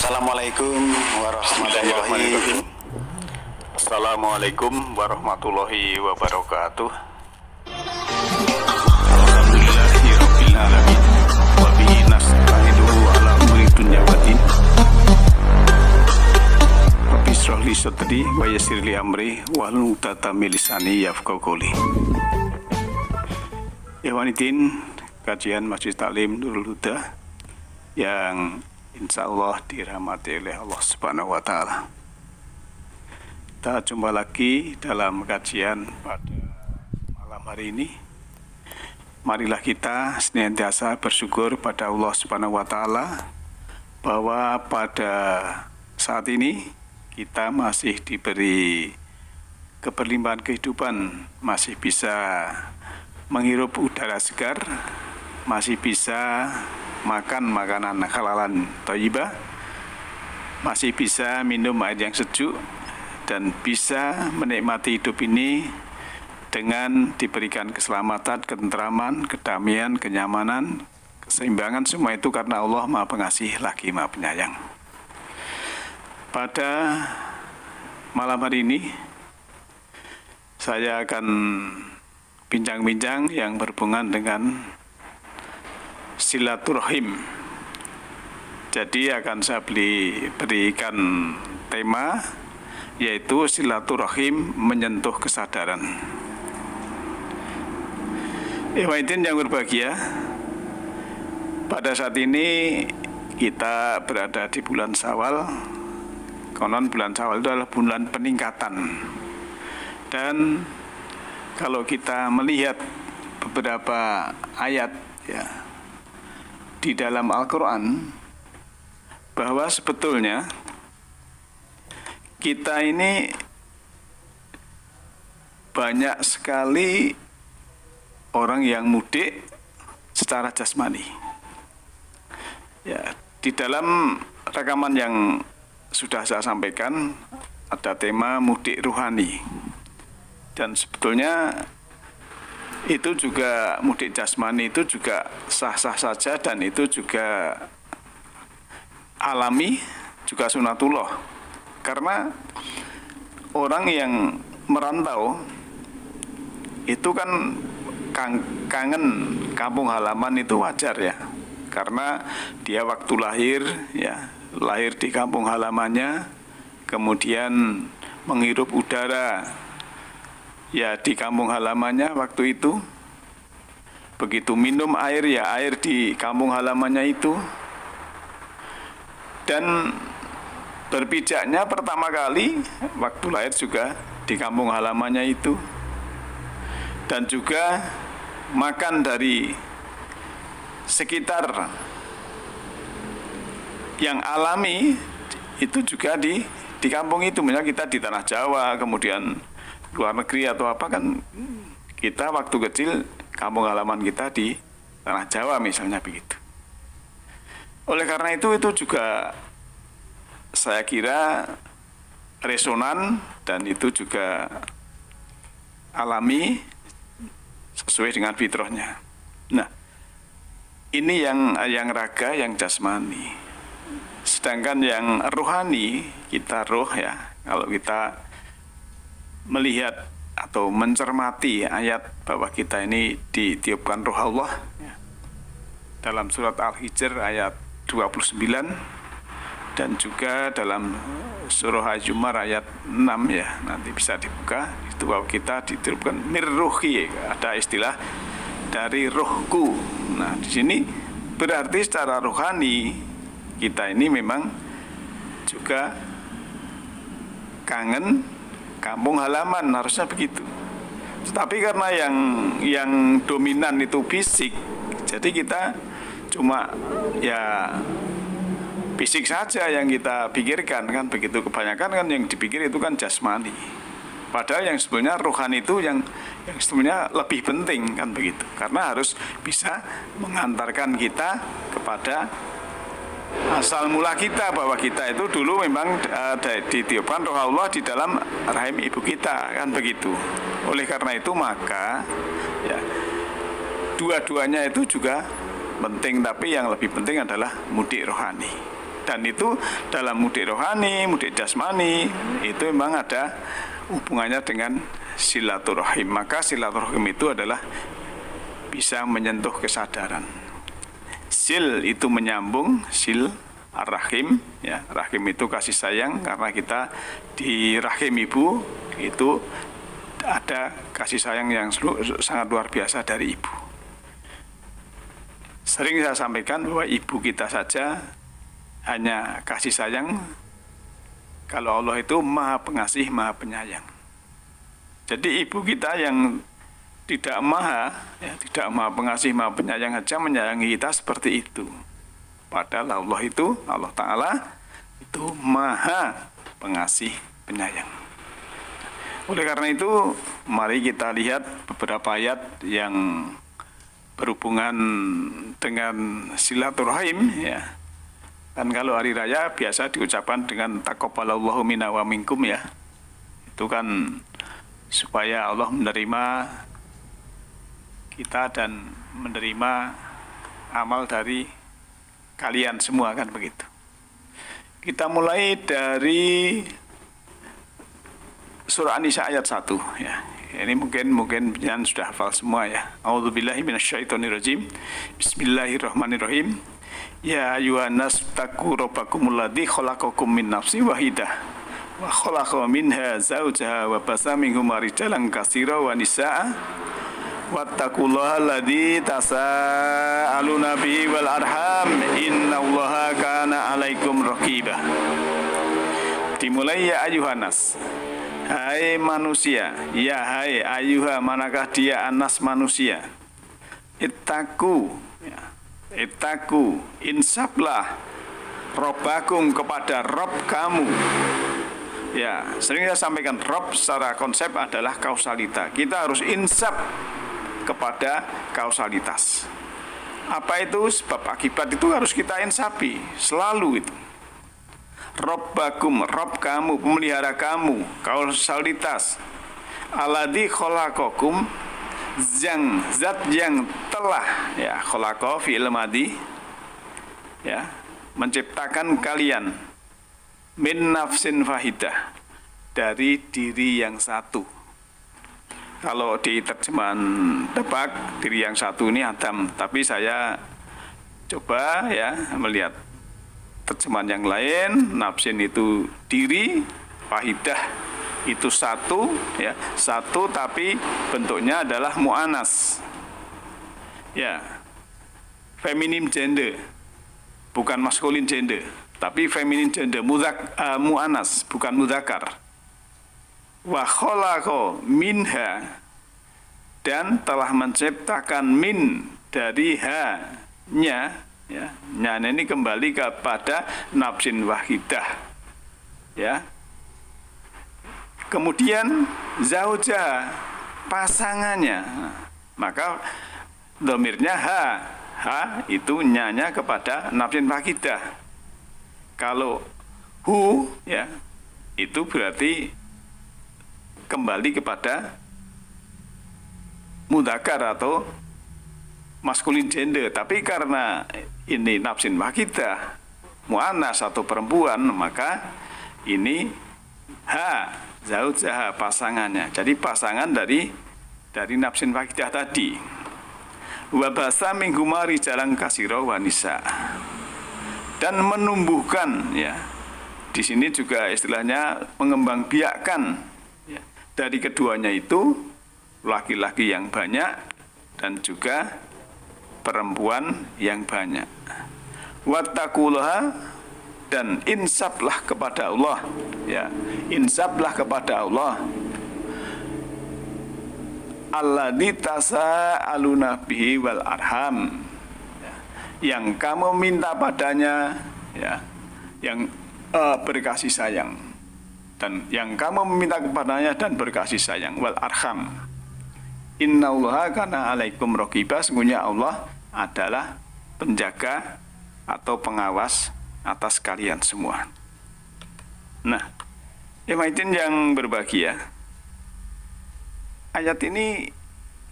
Assalamualaikum warahmatullahi wabarakatuh. Assalamualaikum warahmatullahi wabarakatuh. Alhamdulillahirabbil alamin wa bihi nasta'inu ala umuri dunya waddin. Rabbi shrah li sadri wa yassir li amri wahlul 'uqdatam min lisani yafqahu qawli. Ikhwaniddin, kajian Masjid Taklim Nurul Huda yang insya Allah dirahmati oleh Allah Subhanahu wa Ta'ala. Kita jumpa lagi dalam kajian pada malam hari ini. Marilah kita senantiasa bersyukur pada Allah Subhanahu wa Ta'ala bahwa pada saat ini kita masih diberi keberlimpahan kehidupan, masih bisa menghirup udara segar, masih bisa makan makanan halalan thayyibah, masih bisa minum air yang sejuk, dan bisa menikmati hidup ini dengan diberikan keselamatan, ketentraman, kedamaian, kenyamanan, keseimbangan. Semua itu karena Allah Maha Pengasih lagi Maha Penyayang. Pada malam hari ini saya akan bincang-bincang yang berhubungan dengan silaturahim. Jadi akan saya berikan tema yaitu silaturahim menyentuh kesadaran. Ikhwatin yang berbahagia, pada saat ini kita berada di bulan Syawal. Konon bulan Syawal itu adalah bulan peningkatan. Dan kalau kita melihat beberapa ayat ya di dalam Al-Quran, bahwa sebetulnya kita ini banyak sekali orang yang mudik secara jasmani. Ya, di dalam rekaman yang sudah saya sampaikan ada tema mudik ruhani. Dan sebetulnya itu juga mudik jasmani itu juga sah-sah saja, dan itu juga alami, juga sunatullah. Karena orang yang merantau itu kan kangen kampung halaman, itu wajar ya. Karena dia waktu lahir ya, lahir di kampung halamannya, kemudian menghirup udara ya di kampung halamannya waktu itu, begitu minum air ya air di kampung halamannya itu, dan berpijaknya pertama kali waktu lahir juga di kampung halamannya itu, dan juga makan dari sekitar yang alami itu juga di kampung itu. Misalnya kita di tanah Jawa, kemudian luar negeri atau apa, kan kita waktu kecil kampung halaman kita di tanah Jawa misalnya begitu. Oleh karena itu juga saya kira resonan, dan itu juga alami sesuai dengan fitrahnya. Nah, ini yang raga, yang jasmani. Sedangkan yang rohani, kita roh ya, kalau kita melihat atau mencermati ayat bahwa kita ini ditiupkan roh Allah ya, dalam surat Al-Hijr ayat 29, dan juga dalam surah Az-Zumar ayat 6 ya, nanti bisa dibuka, itu bahwa kita ditiupkan mirruhi, ada istilah dari rohku. Nah, di sini berarti secara rohani kita ini memang juga kangen kampung halaman, harusnya begitu. Tetapi karena yang dominan itu fisik, jadi kita cuma ya fisik saja yang kita pikirkan, kan begitu. Kebanyakan kan yang dipikir itu kan jasmani. Padahal yang sebenarnya rohani itu yang sebenarnya lebih penting, kan begitu. Karena harus bisa mengantarkan kita kepada asal mula kita, bahwa kita itu dulu memang ditiupkan roh Allah di dalam rahim ibu kita, kan begitu. Oleh karena itu maka ya dua-duanya itu juga penting, tapi yang lebih penting adalah mudik rohani. Dan itu dalam mudik rohani, mudik jasmani, itu memang ada hubungannya dengan silaturahim. Maka silaturahim itu adalah bisa menyentuh kesadaran. Sil itu menyambung, sil ar-rahim, ya, rahim itu kasih sayang, karena kita di rahim ibu itu ada kasih sayang yang sangat luar biasa dari ibu. Sering saya sampaikan bahwa ibu kita saja hanya kasih sayang, kalau Allah itu maha pengasih, maha penyayang. Jadi ibu kita yang tidak maha pengasih, maha penyayang saja menyayangi kita seperti itu. Padahal Allah itu, Allah Ta'ala itu maha pengasih, penyayang. Oleh karena itu, mari kita lihat beberapa ayat yang berhubungan dengan silaturahim, ya. Kan kalau hari raya biasa diucapkan dengan taqabbalallahu minna wa minkum, ya. Itu kan supaya Allah menerima kita dan menerima amal dari kalian semua, kan begitu. Kita mulai dari surah An-Nisa ayat 1, ya. Ini mungkin yang sudah hafal semua, ya. A'udzubillahi minasyaitonirrajim. Bismillahirrahmanirrahim. Ya ayyuhan nas taqu rabbakumul ladzi khalaqakum min nafsin wahidah wa khalaqa minha zawjaha wa basa minhuma rijalan katsiran wa nisaa wattaqullaha alladzi tasaaluna bihi wal arham innallaha kana 'alaikum raqiba. Dimulai ya ayyuhan nas. Hai manusia, ya hai ayyuha, manakah dia anas manusia. Ittaku, ya. Ittaku, insaplah robbakum kepada Rob kamu. Ya, sering saya sampaikan Rob secara konsep adalah kausalita. Kita harus insap kepada kausalitas. Apa itu sebab akibat itu harus kita insapi selalu itu. Robbakum, Rob kamu, pemelihara kamu, kausalitas. Alladzi khalaqakum, zat yang telah, ya, khalaqa fi'il madhi, ya, menciptakan kalian min nafsin fahidah, dari diri yang satu. Kalau di terjemahan Tebak, diri yang satu ini Adam, tapi saya coba, ya, melihat terjemahan yang lain, nafsin itu diri, fahidah itu satu, ya, satu tapi bentuknya adalah mu'anas, ya, feminim gender, bukan maskulin gender, tapi feminin gender, mu'anas, bukan mudzakkar. Wa khalaqa minha, dan telah menciptakan min dari ha-nya, ya, nyana ini kembali kepada nafsin wahidah, ya. Kemudian zauja, pasangannya, maka dhamirnya ha itu nyanya kepada nafsin wahidah. Kalau hu, ya, itu berarti kembali kepada mudzakkar atau maskulin gender, tapi karena ini nafsin wahidah, muannas atau perempuan, maka ini zaujah, pasangannya. Jadi pasangan dari nafsin wahidah tadi. Wa basa minhuma rijalan katsira wa nisaa. Dan menumbuhkan, ya. Di sini juga istilahnya mengembangbiakkan, ya, dari keduanya itu laki-laki yang banyak dan juga perempuan yang banyak. Wattaqullaha, dan insaplah kepada Allah, ya, insaplah kepada Allah. Alladzi tasaaluna bihi wal arham, ya, yang kamu minta padanya, ya, yang berkasih sayang, dan yang kamu meminta kepadanya dan berkasih sayang, wal arham. Innallaha kana 'alaikum raqiba, sesungguhnya Allah adalah penjaga atau pengawas atas kalian semua. Nah, Ikhwatin yang berbahagia, ayat ini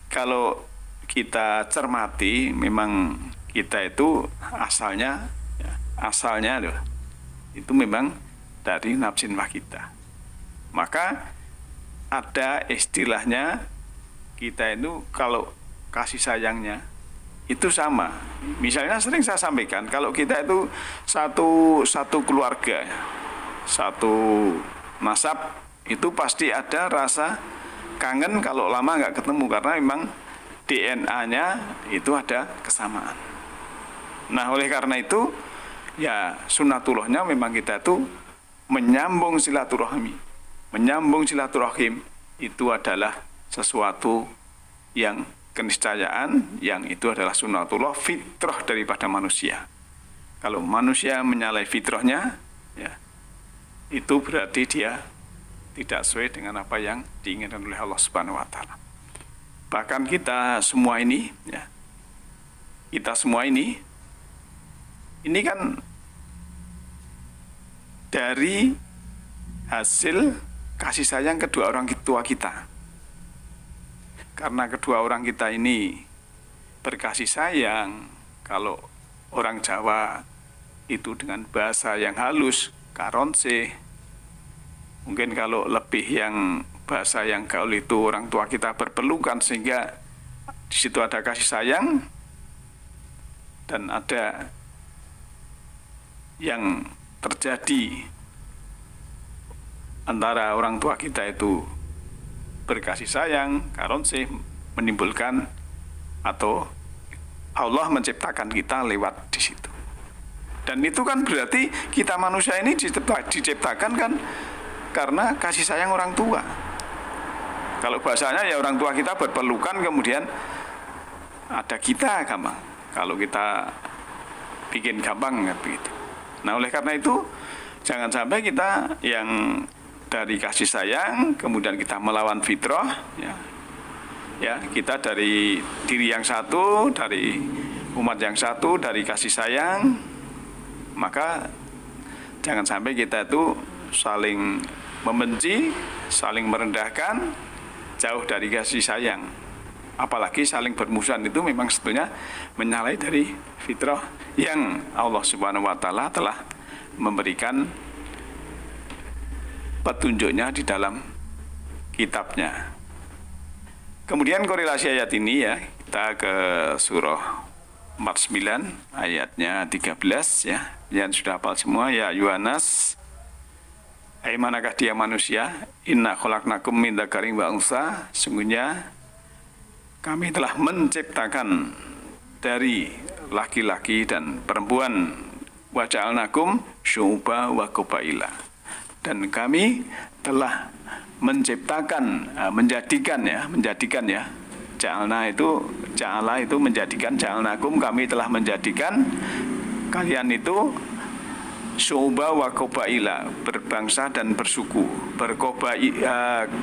kalau kita cermati, memang kita itu asalnya loh, itu memang dari nafsu kita. Maka ada istilahnya, kita itu kalau kasih sayangnya itu sama. Misalnya sering saya sampaikan, kalau kita itu satu keluarga, satu nasab, itu pasti ada rasa kangen kalau lama nggak ketemu, karena memang DNA-nya itu ada kesamaan. Nah, oleh karena itu, ya sunnatullahnya memang kita itu menyambung silaturahmi. Menyambung silaturahim itu adalah sesuatu yang keniscayaan, yang itu adalah sunnatullah, fitrah daripada manusia. Kalau manusia menyalahi fitrahnya, ya, itu berarti dia tidak sesuai dengan apa yang diinginkan oleh Allah Subhanahu wa taala. Bahkan kita semua ini, ya, kita semua ini kan dari hasil kasih sayang kedua orang tua kita. Karena kedua orang kita ini berkasih sayang, kalau orang Jawa itu dengan bahasa yang halus, karonse. Mungkin kalau lebih yang bahasa yang gaul itu orang tua kita berpelukan, sehingga di situ ada kasih sayang dan ada yang terjadi antara orang tua kita itu berkasih sayang, karonse, menimbulkan atau Allah menciptakan kita lewat di situ. Dan itu kan berarti kita manusia ini diciptakan kan karena kasih sayang orang tua. Kalau bahasanya ya orang tua kita berpelukan, kemudian ada kita gampang. Kalau kita bikin gampang begitu. Nah, oleh karena itu jangan sampai kita yang dari kasih sayang kemudian kita melawan fitrah, ya. Ya, kita dari diri yang satu, dari umat yang satu, dari kasih sayang, maka jangan sampai kita itu saling membenci, saling merendahkan, jauh dari kasih sayang. Apalagi saling bermusuhan, itu memang sebetulnya menyalahi dari fitrah yang Allah Subhanahu wa taala telah memberikan petunjuknya di dalam kitabnya. Kemudian korelasi ayat ini, ya, kita ke surah 49 ayatnya 13, ya. Yang sudah hafal semua, ya Yuhanas, hai manakah dia manusia, inna khalaqnakum min dzakarin wa unsa, sungguhnya kami telah menciptakan dari laki-laki dan perempuan, wa ja'alnakum syu'uba wa qabaila, dan kami telah menciptakan, menjadikan ya, ja'ala itu menjadikan, ja'alnakum kami telah menjadikan kalian itu syu'uba wa qabaila, berbangsa dan bersuku,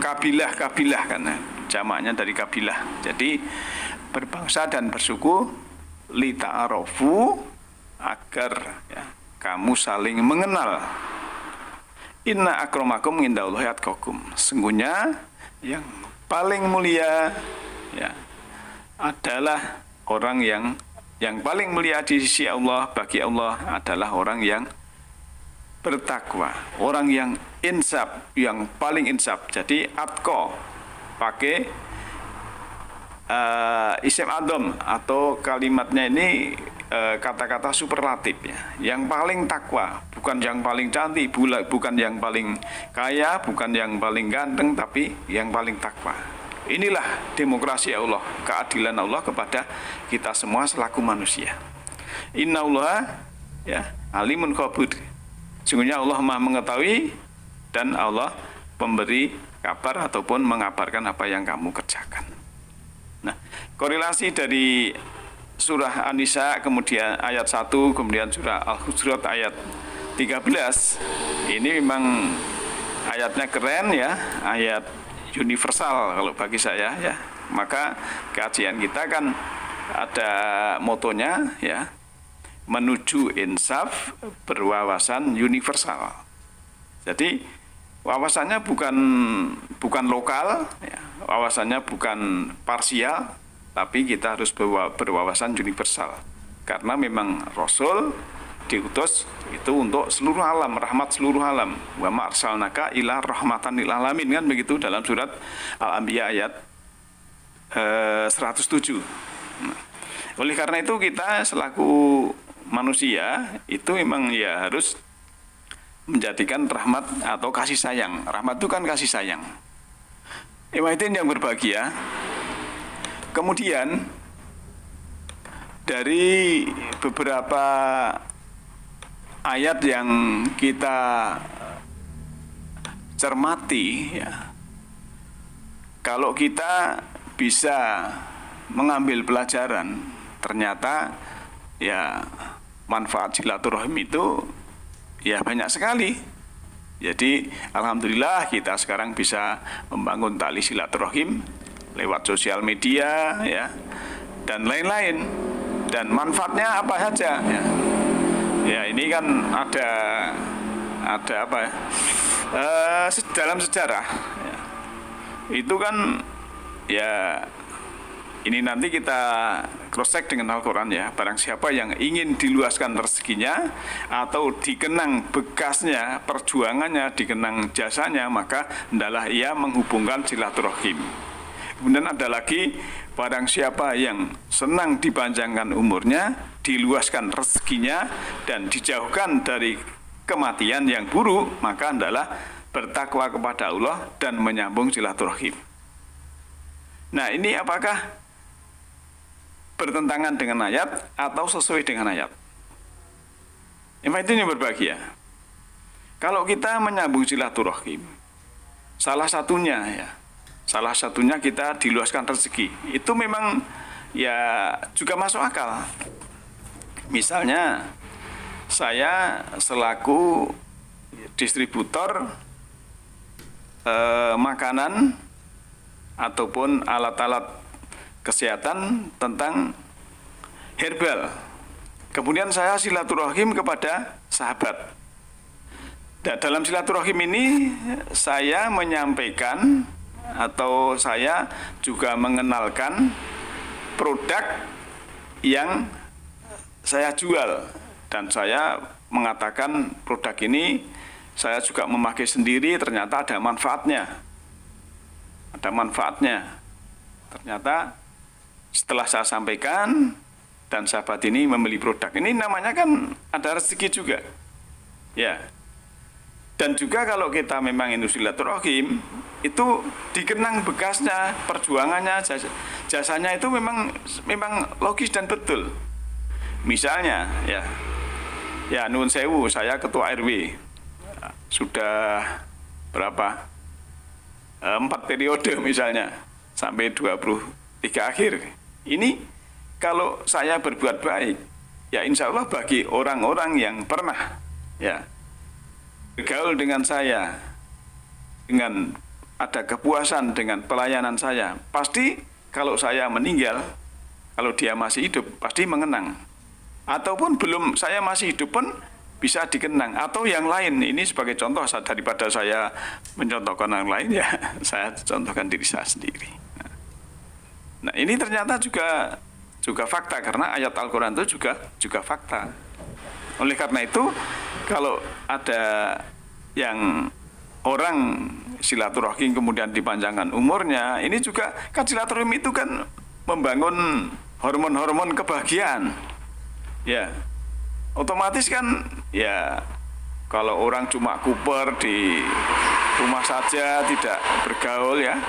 kabilah kan, jamaknya dari kabilah. Jadi berbangsa dan bersuku, li ta'arofu, agar, ya, kamu saling mengenal. Inna akramakum indallahi atqakum, sungguhnya yang paling mulia, ya, adalah orang yang paling mulia di sisi Allah, bagi Allah adalah orang yang bertakwa, orang yang insaf, yang paling insaf. Jadi atqa pakai isim adam, atau kalimatnya ini kata-kata superlatif, ya. Yang paling takwa, bukan yang paling cantik, bukan yang paling kaya, bukan yang paling ganteng, tapi yang paling takwa. Inilah demokrasi Allah, keadilan Allah kepada kita semua selaku manusia. Innallaha, ya, alimun khabir. Sungguhnya Allah Maha mengetahui dan Allah pemberi kabar ataupun mengabarkan apa yang kamu kerjakan. Nah, korelasi dari surah An-Nisa, kemudian ayat 1, kemudian surah Al-Hujurat ayat 13, ini memang ayatnya keren, ya, ayat universal kalau bagi saya, ya. Maka kajian kita kan ada motonya, ya, menuju insaf berwawasan universal. Jadi wawasannya bukan lokal, ya, wawasannya bukan parsial, tapi kita harus berwawasan universal. Karena memang Rasul diutus itu untuk seluruh alam, rahmat seluruh alam. Wa ma arsalnaka ila rahmatan lil alamin, kan begitu dalam surat Al-Anbiya ayat 107. Oleh karena itu kita selaku manusia itu memang ya harus menjadikan rahmat atau kasih sayang. Rahmat itu kan kasih sayang. Ikhwatin yang berbahagia. Kemudian dari beberapa ayat yang kita cermati, ya, kalau kita bisa mengambil pelajaran, ternyata ya manfaat silaturahim itu ya banyak sekali. Jadi alhamdulillah kita sekarang bisa membangun tali silaturahim lewat sosial media, ya, dan lain-lain. Dan manfaatnya apa saja, ya. Ya ini kan ada apa ya? Dalam sejarah, ya. Itu kan ya ini nanti kita cross check dengan Al-Quran, ya. Barang siapa yang ingin diluaskan rezekinya atau dikenang bekasnya, perjuangannya, dikenang jasanya, maka hendaklah ia menghubungkan silaturahim. Kemudian ada lagi, barang siapa yang senang dipanjangkan umurnya, diluaskan rezekinya, dan dijauhkan dari kematian yang buruk, maka hendaklah bertakwa kepada Allah dan menyambung silaturahim. Nah, ini apakah bertentangan dengan ayat atau sesuai dengan ayat? Itu yang berbahagia. Kalau kita menyambung silaturahim, salah satunya kita diluaskan rezeki. Itu memang ya juga masuk akal. Misalnya saya selaku distributor makanan ataupun alat-alat kesehatan tentang herbal. Kemudian saya silaturahim kepada sahabat. Dan dalam silaturahim ini saya menyampaikan atau saya juga mengenalkan produk yang saya jual, dan saya mengatakan produk ini saya juga memakai sendiri, ternyata ada manfaatnya. Ternyata setelah saya sampaikan dan sahabat ini membeli produk ini, namanya kan ada rezeki juga, ya. Dan juga kalau kita memang industri silaturahim, itu dikenang bekasnya, perjuangannya, jasanya itu memang logis dan betul. Misalnya, ya nuwun sewu, saya ketua RW sudah berapa? 4 periode misalnya, sampai 23 akhir. Ini kalau saya berbuat baik, ya insya Allah bagi orang-orang yang pernah ya bergaul dengan saya, dengan ada kepuasan dengan pelayanan saya, pasti kalau saya meninggal, kalau dia masih hidup, pasti mengenang. Ataupun belum saya masih hidup pun bisa dikenang. Atau yang lain, ini sebagai contoh, daripada saya mencontohkan orang lain, ya saya contohkan diri saya sendiri. Nah ini ternyata juga fakta, karena ayat Al-Quran itu juga fakta. Oleh karena itu, kalau ada yang orang silaturahim kemudian dipanjangkan umurnya, ini juga kan silaturahim itu kan membangun hormon-hormon kebahagiaan. Ya, otomatis kan ya kalau orang cuma kuper di rumah saja tidak bergaul, ya,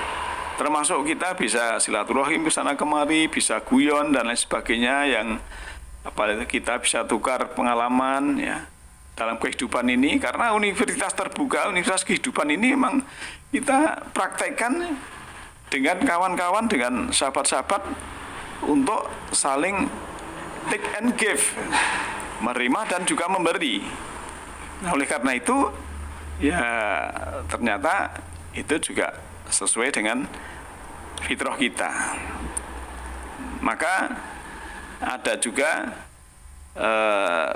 termasuk kita bisa silaturahim ke sana kemari, bisa guyon dan lain sebagainya, yang apalagi kita bisa tukar pengalaman ya dalam kehidupan ini, karena universitas terbuka, universitas kehidupan ini memang kita praktekkan dengan kawan-kawan, dengan sahabat-sahabat untuk saling take and give, menerima dan juga memberi. Nah, oleh karena itu ya ternyata itu juga sesuai dengan fitrah kita. Maka ada juga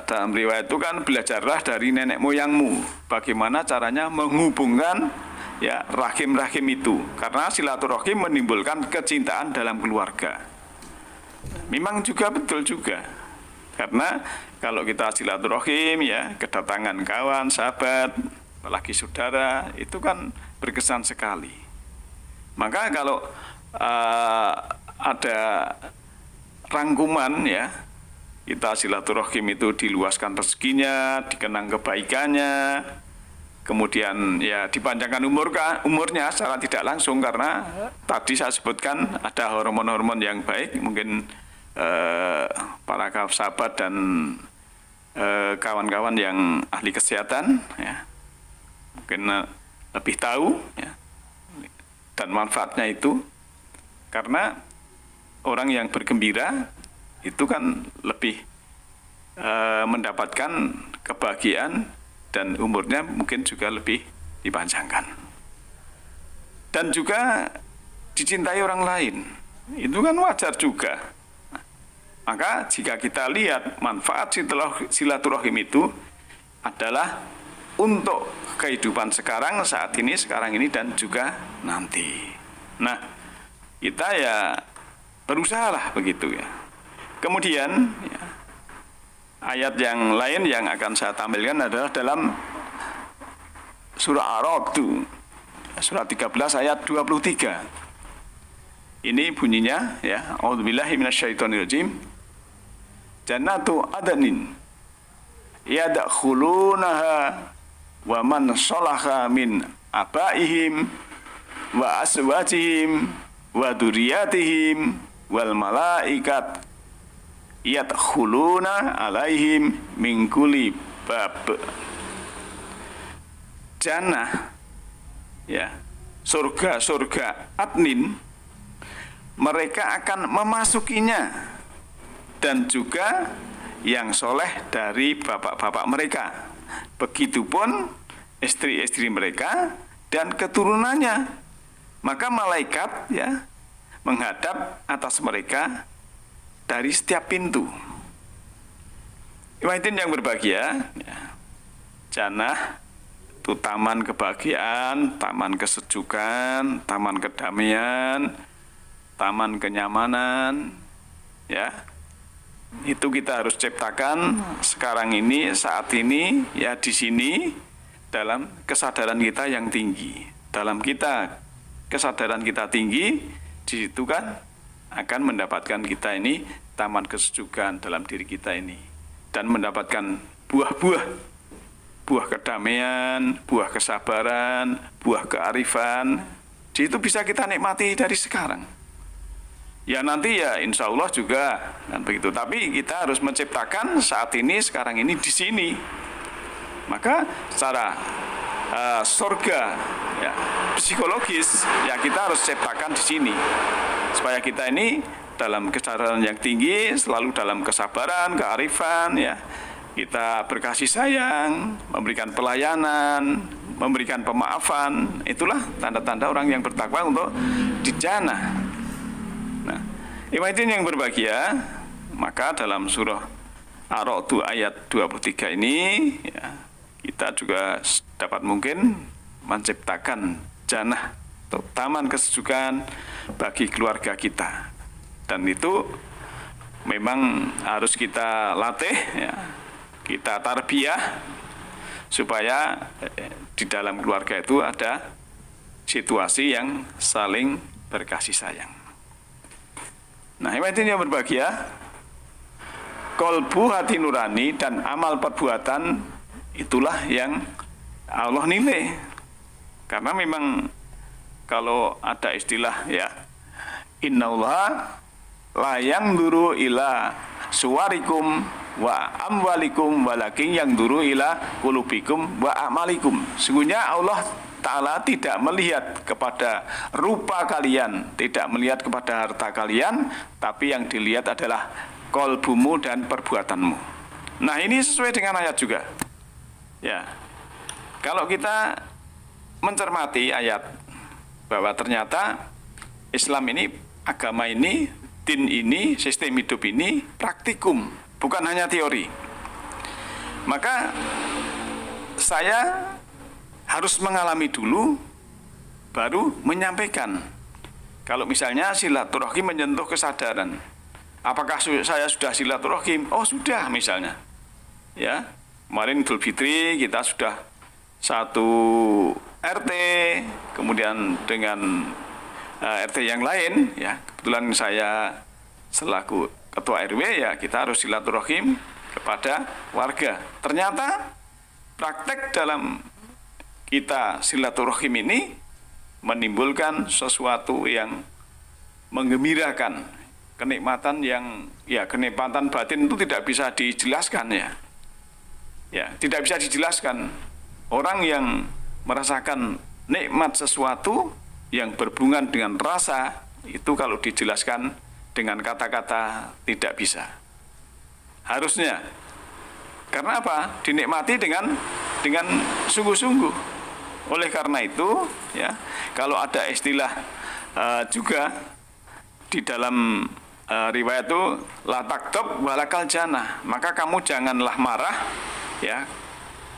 dalam riwayat itu kan, belajarlah dari nenek moyangmu bagaimana caranya menghubungkan ya rahim-rahim itu, karena silaturahim menimbulkan kecintaan dalam keluarga. Memang juga betul juga. Karena kalau kita silaturahim ya, kedatangan kawan, sahabat, apalagi saudara, itu kan berkesan sekali. Maka kalau ada rangkuman ya, kita silaturahim itu diluaskan rezekinya, dikenang kebaikannya, kemudian ya dipanjangkan umurnya secara tidak langsung, karena tadi saya sebutkan ada hormon-hormon yang baik, mungkin para sahabat dan kawan-kawan yang ahli kesehatan ya mungkin lebih tahu ya, dan manfaatnya itu, karena orang yang bergembira itu kan lebih mendapatkan kebahagiaan dan umurnya mungkin juga lebih dipanjangkan, dan juga dicintai orang lain, itu kan wajar juga. Maka jika kita lihat manfaat silaturahim itu adalah untuk kehidupan sekarang, saat ini, sekarang ini, dan juga nanti. Nah, kita ya berusahalah begitu ya. Kemudian ya, ayat yang lain yang akan saya tampilkan adalah dalam surah Ar-Ra'd, surah 13 ayat 23. Ini bunyinya ya, a'udzubillahi minasyaitonirrajim. Jannatu adnin yadkhulunaha wa man shalaha min abaihim wa azwajihim wa dzurriyyatihim wal malaikat yadkhuluna alaihim min kulli bab. Jannah ya, surga adnin, mereka akan memasukinya, dan juga yang soleh dari bapak-bapak mereka, begitupun istri-istri mereka dan keturunannya. Maka malaikat ya menghadap atas mereka dari setiap pintu. Ikhwatin yang berbahagia ya, jannah itu taman kebahagiaan, taman kesejukan, taman kedamaian, taman kenyamanan ya. Itu kita harus ciptakan sekarang ini, saat ini ya, di sini, dalam kesadaran kita yang tinggi. Dalam kesadaran kita tinggi, di situ kan akan mendapatkan kita ini taman kesejukan dalam diri kita ini, dan mendapatkan buah kedamaian, buah kesabaran, buah kearifan. Di situ bisa kita nikmati dari sekarang. Ya nanti ya insya Allah juga kan begitu. Tapi kita harus menciptakan saat ini, sekarang ini, di sini. Maka secara surga ya, psikologis ya, kita harus ciptakan di sini, supaya kita ini dalam kesadaran yang tinggi, selalu dalam kesabaran, kearifan ya. Kita berkasih sayang, memberikan pelayanan, memberikan pemaafan. Itulah tanda-tanda orang yang bertakwa untuk di jannah. Nah, ikhwatin yang berbahagia, maka dalam surah Ar-Ra'd ayat 23 ini ya, kita juga dapat mungkin menciptakan jannah atau taman kesejukan bagi keluarga kita. Dan itu memang harus kita latih ya, kita tarbiyah, supaya di dalam keluarga itu ada situasi yang saling berkasih sayang. Nah, ikhwatin yang berbahagia, kolbu hati nurani dan amal perbuatan itulah yang Allah nilai. Karena memang kalau ada istilah ya, innallaha la yanzuru ila suwarikum wa amwalikum walakin yanzuru ila qulubikum wa amalikum. Sesungguhnya Allah Ta'ala tidak melihat kepada rupa kalian, tidak melihat kepada harta kalian, tapi yang dilihat adalah kolbumu dan perbuatanmu. Nah, ini sesuai dengan ayat juga ya. Kalau kita mencermati ayat bahwa ternyata Islam ini, agama ini, din ini, sistem hidup ini praktikum, bukan hanya teori. Maka saya harus mengalami dulu, baru menyampaikan. Kalau misalnya silaturahim menyentuh kesadaran, apakah saya sudah silaturahim? Oh sudah misalnya. Ya, kemarin Idul Fitri kita sudah satu RT, kemudian dengan RT yang lain, ya kebetulan saya selaku ketua RW, ya kita harus silaturahim kepada warga. Ternyata praktek dalam kita silaturahim ini menimbulkan sesuatu yang menggembirakan, kenikmatan yang, ya kenikmatan batin itu tidak bisa dijelaskan ya. Ya, tidak bisa dijelaskan. Orang yang merasakan nikmat sesuatu yang berhubungan dengan rasa, itu kalau dijelaskan dengan kata-kata tidak bisa. Harusnya. Karena apa? Dinikmati dengan sungguh-sungguh. Oleh karena itu, ya, kalau ada istilah juga di dalam riwayat itu la taktab walakal jannah, maka kamu janganlah marah, ya.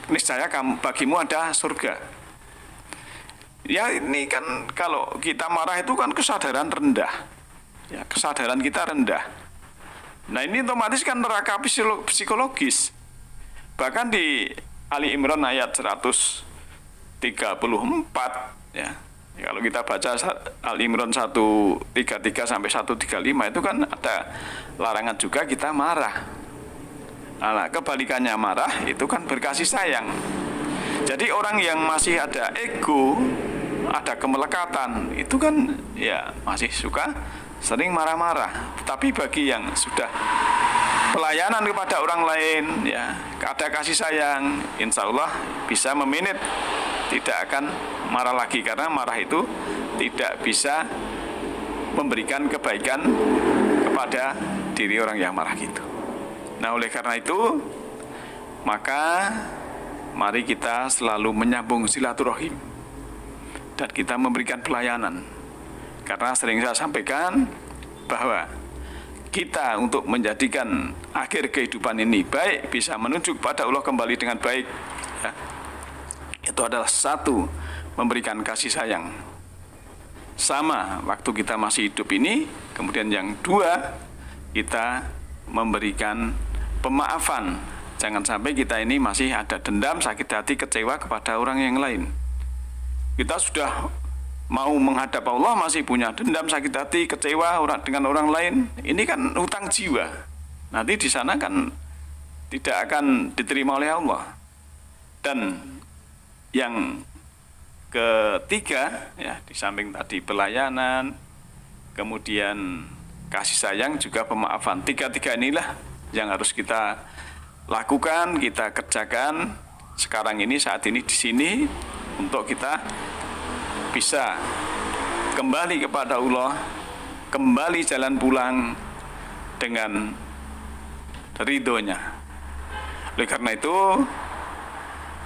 Niscaya bagimu ada surga. Ya ini kan kalau kita marah itu kan kesadaran rendah. Ya, kesadaran kita rendah. Nah ini otomatis kan neraka psikologis. Bahkan di Ali Imran ayat 134 ya. Kalau kita baca Ali Imran 133 sampai 135 itu kan ada larangan juga kita marah. Nah, kebalikannya marah itu kan berkasih sayang. Jadi orang yang masih ada ego, ada kemelekatan, itu kan ya masih suka sering marah-marah. Tapi bagi yang sudah pelayanan kepada orang lain, ya ada kasih sayang, insya Allah bisa memanage, tidak akan marah lagi, karena marah itu tidak bisa memberikan kebaikan kepada diri orang yang marah gitu. Nah oleh karena itu, maka mari kita selalu menyambung silaturahim dan kita memberikan pelayanan. Karena sering saya sampaikan bahwa kita untuk menjadikan akhir kehidupan ini baik, bisa menuju kepada Allah kembali dengan baik, ya, itu adalah satu, memberikan kasih sayang sama waktu kita masih hidup ini. Kemudian yang dua, kita memberikan pemaafan. Jangan sampai kita ini masih ada dendam, sakit hati, kecewa kepada orang yang lain. Kita sudah mau menghadap Allah masih punya dendam, sakit hati, kecewa dengan orang lain. Ini kan hutang jiwa. Nanti di sana kan tidak akan diterima oleh Allah. Dan yang ketiga, ya di samping tadi pelayanan, kemudian kasih sayang, juga pemaafan. Tiga-tiga inilah yang harus kita lakukan, kita kerjakan sekarang ini, saat ini di sini, untuk kita bisa kembali kepada Allah, kembali jalan pulang dengan ridhonya. Oleh karena itu,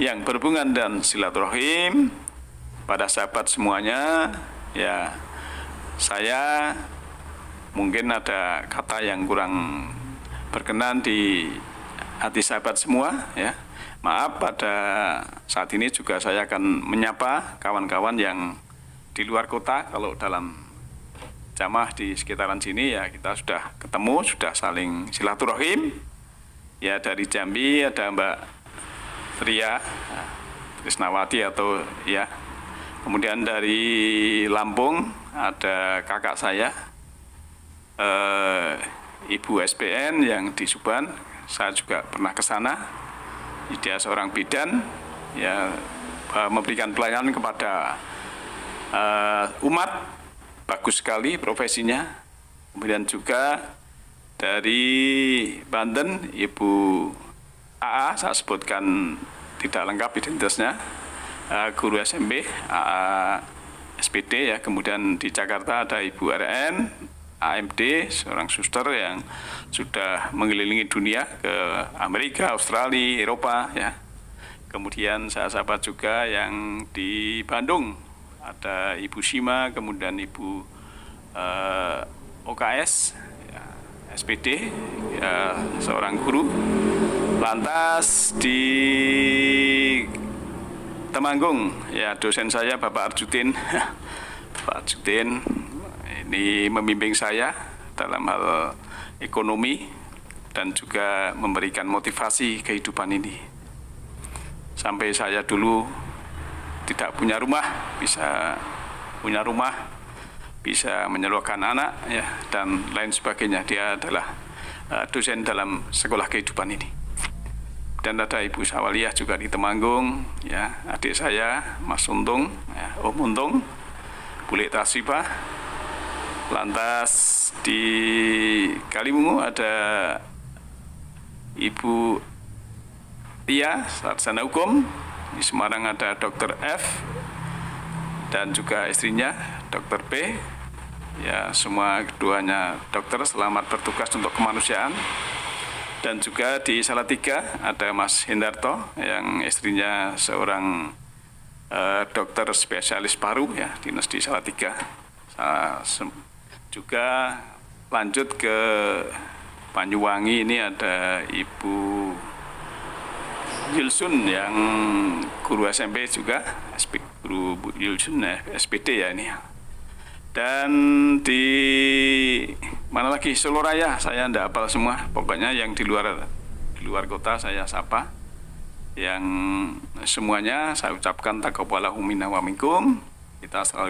yang berhubungan dan silaturahim pada sahabat semuanya, ya saya mungkin ada kata yang kurang berkenan di hati sahabat semua, ya. Maaf, pada saat ini juga saya akan menyapa kawan-kawan yang di luar kota. Kalau dalam jamaah di sekitaran sini, ya kita sudah ketemu, sudah saling silaturahim. Ya dari Jambi ada Mbak Ria Krisnawati atau ya. Kemudian dari Lampung ada kakak saya, Ibu SPN yang di Suban. Saya juga pernah ke sana. Dia seorang bidan, ya memberikan pelayanan kepada umat, bagus sekali profesinya. Kemudian juga dari Banten, Ibu AA, saya sebutkan tidak lengkap identitasnya, guru SMP, AA SPD, ya. Kemudian di Jakarta ada Ibu RN, AMD, seorang suster yang sudah mengelilingi dunia ke Amerika, Australia, Eropa, ya. Kemudian saya sahabat juga yang di Bandung ada Ibu Shima, kemudian Ibu OKS, ya, SPD, ya, seorang guru. Lantas di Temanggung, ya dosen saya Bapak Arjutin, Bapak Arjutin ini membimbing saya dalam hal ekonomi dan juga memberikan motivasi kehidupan ini. Sampai saya dulu tidak punya rumah, bisa punya rumah, bisa menyekolahkan anak, ya, dan lain sebagainya. Dia adalah dosen dalam sekolah kehidupan ini. Dan ada Ibu Sawaliyah juga di Temanggung, ya, adik saya Mas Untung, ya, Om Untung, Bule Tasribah. Lantas di Kaliwungu ada Ibu Tia, sarjana hukum. Di Semarang ada Dr. F dan juga istrinya Dr. P. Ya, semua keduanya dokter, selamat bertugas untuk kemanusiaan. Dan juga di Salatiga ada Mas Hendarto yang istrinya seorang dokter spesialis paru, ya, dinas di Salatiga. Juga lanjut ke Banyuwangi, ini ada Ibu Yulsun yang guru SMP juga, guru Bu Yulsun, SPD ya ini. Dan di mana lagi, Solo Raya, saya tidak hafal semua. Pokoknya yang di luar kota saya sapa. Yang semuanya saya ucapkan taqabbalallahu minna wa minkum. Kita selalu